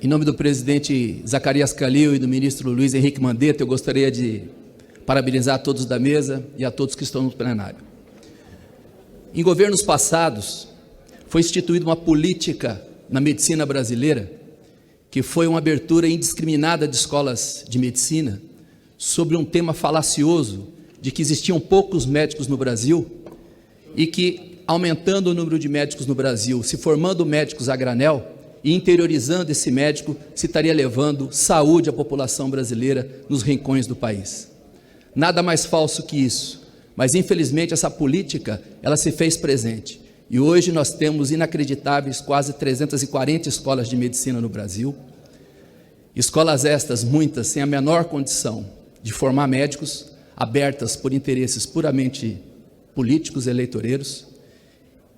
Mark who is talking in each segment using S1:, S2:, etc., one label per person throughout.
S1: Em nome do presidente Zacarias Calil e do ministro Luiz Henrique Mandetta, eu gostaria de parabenizar a todos da mesa e a todos que estão no plenário. Em governos passados, foi instituída uma política na medicina brasileira, que foi uma abertura indiscriminada de escolas de medicina, sobre um tema falacioso de que existiam poucos médicos no Brasil e que, aumentando o número de médicos no Brasil, se formando médicos a granel e interiorizando esse médico, se estaria levando saúde à população brasileira nos rincões do país. Nada mais falso que isso, mas infelizmente essa política, ela se fez presente. E hoje nós temos inacreditáveis quase 340 escolas de medicina no Brasil. Escolas estas, muitas, sem a menor condição de formar médicos, abertas por interesses puramente políticos e eleitoreiros.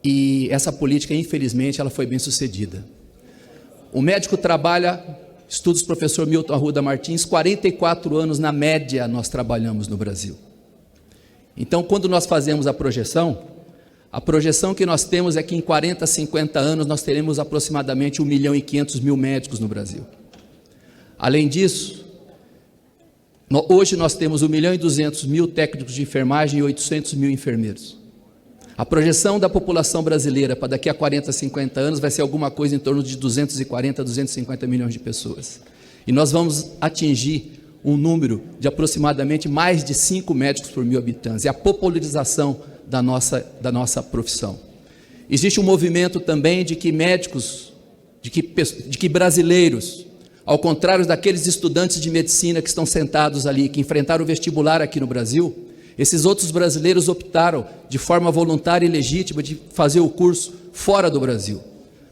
S1: E essa política, infelizmente, ela foi bem sucedida. O médico trabalha, estudos professor Milton Arruda Martins, 44 anos na média nós trabalhamos no Brasil. Então, quando nós fazemos a projeção que nós temos é que em 40, 50 anos nós teremos aproximadamente 1.500.000 médicos no Brasil. Além disso, hoje nós temos 1.200.000 técnicos de enfermagem e 800.000 enfermeiros. A projeção da população brasileira para daqui a 40, 50 anos vai ser alguma coisa em torno de 240, 250 milhões de pessoas. E nós vamos atingir um número de aproximadamente mais de 5 médicos por 1.000 habitantes. É a popularização da nossa profissão. Existe um movimento também de que médicos, de que brasileiros, ao contrário daqueles estudantes de medicina que estão sentados ali, que enfrentaram o vestibular aqui no Brasil, esses outros brasileiros optaram, de forma voluntária e legítima, de fazer o curso fora do Brasil.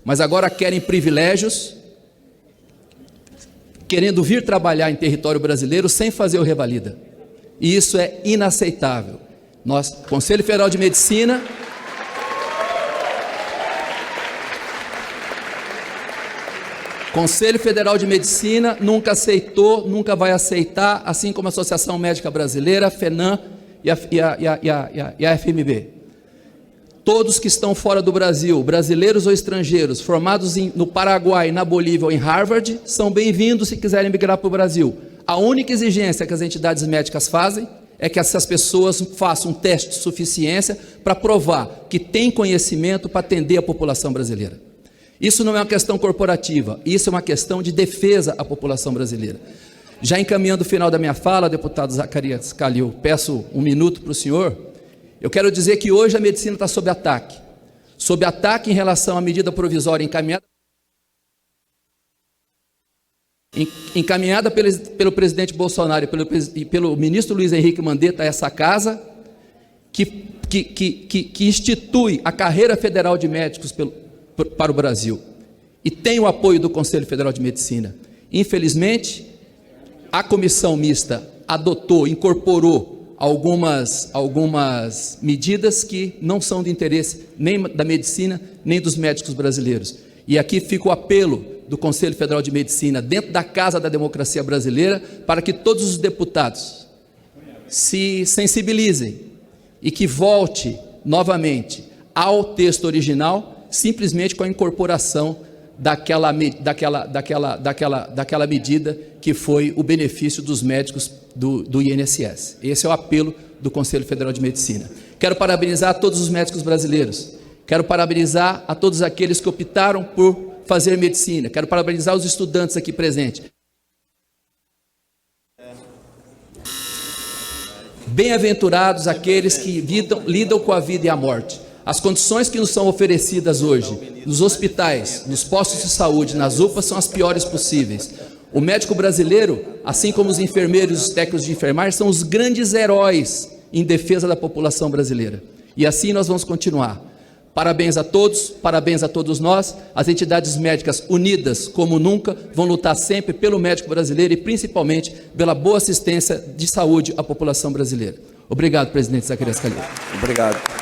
S1: Mas agora querem privilégios, querendo vir trabalhar em território brasileiro sem fazer o revalida. E isso é inaceitável. Nós, Conselho Federal de Medicina, Conselho Federal de Medicina nunca aceitou, nunca vai aceitar, assim como a Associação Médica Brasileira, a FENAM e a FMB. Todos que estão fora do Brasil, brasileiros ou estrangeiros, formados no Paraguai, na Bolívia ou em Harvard, são bem-vindos se quiserem migrar para o Brasil. A única exigência que as entidades médicas fazem é que essas pessoas façam um teste de suficiência para provar que têm conhecimento para atender a população brasileira. Isso não é uma questão corporativa, isso é uma questão de defesa à população brasileira. Já encaminhando o final da minha fala, deputado Zacarias Calil, peço um minuto para o senhor. Eu quero dizer que hoje a medicina está sob ataque em relação à medida provisória encaminhada pelo presidente Bolsonaro e pelo ministro Luiz Henrique Mandetta a essa casa, que institui a carreira federal de médicos para o Brasil e tem o apoio do Conselho Federal de Medicina. Infelizmente, a comissão mista incorporou algumas medidas que não são de interesse nem da medicina, nem dos médicos brasileiros. E aqui fica o apelo do Conselho Federal de Medicina, dentro da Casa da Democracia Brasileira, para que todos os deputados se sensibilizem e que volte novamente ao texto original, simplesmente com a incorporação daquela medida que foi o benefício dos médicos do INSS. Esse é o apelo do Conselho Federal de Medicina. Quero parabenizar a todos os médicos brasileiros, quero parabenizar a todos aqueles que optaram por fazer medicina, quero parabenizar os estudantes aqui presentes. Bem-aventurados aqueles que lidam com a vida e a morte. As condições que nos são oferecidas hoje, nos hospitais, nos postos de saúde, nas UPAs, são as piores possíveis. O médico brasileiro, assim como os enfermeiros e os técnicos de enfermagem, são os grandes heróis em defesa da população brasileira. E assim nós vamos continuar. Parabéns a todos nós. As entidades médicas unidas como nunca vão lutar sempre pelo médico brasileiro e principalmente pela boa assistência de saúde à população brasileira. Obrigado, presidente Zacarias Calil.
S2: Obrigado.